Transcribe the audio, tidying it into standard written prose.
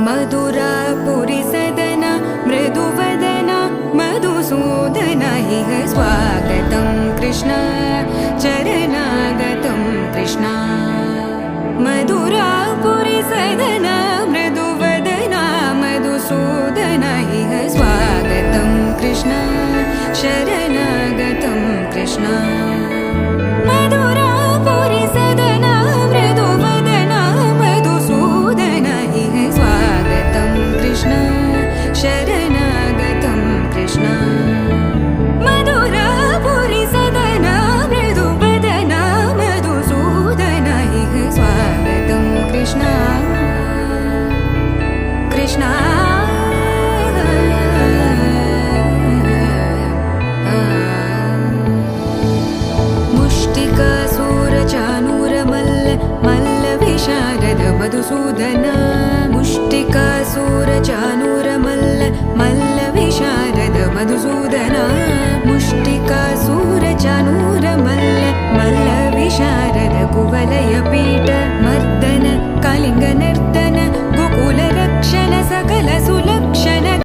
मधुरापुरी सदना मृदुवदना मधुसूदन इह स्वागतं कृष्ण चरणागतं कृष्ण मधुरापुरी सदना मृदुवदना मधुसूदन इह स्वागतं कृष्ण शरणागतं कृष्ण मधुरापुरी सदना मृदुवदना मधुसूदन इह स्वागतं कृष्ण शरणागतं कृष्ण मधुरापुरी सदना मृदुवदना मधुसूदन इह स्वागतं कृष्ण कृष्ण मधुसूदन मुष्टिकासुरचाणूरमल्ल मल्लविशारद मधुसूदन मुष्टिकासुरचाणूरमल्ल मल्लविशारद कुवलयपीठ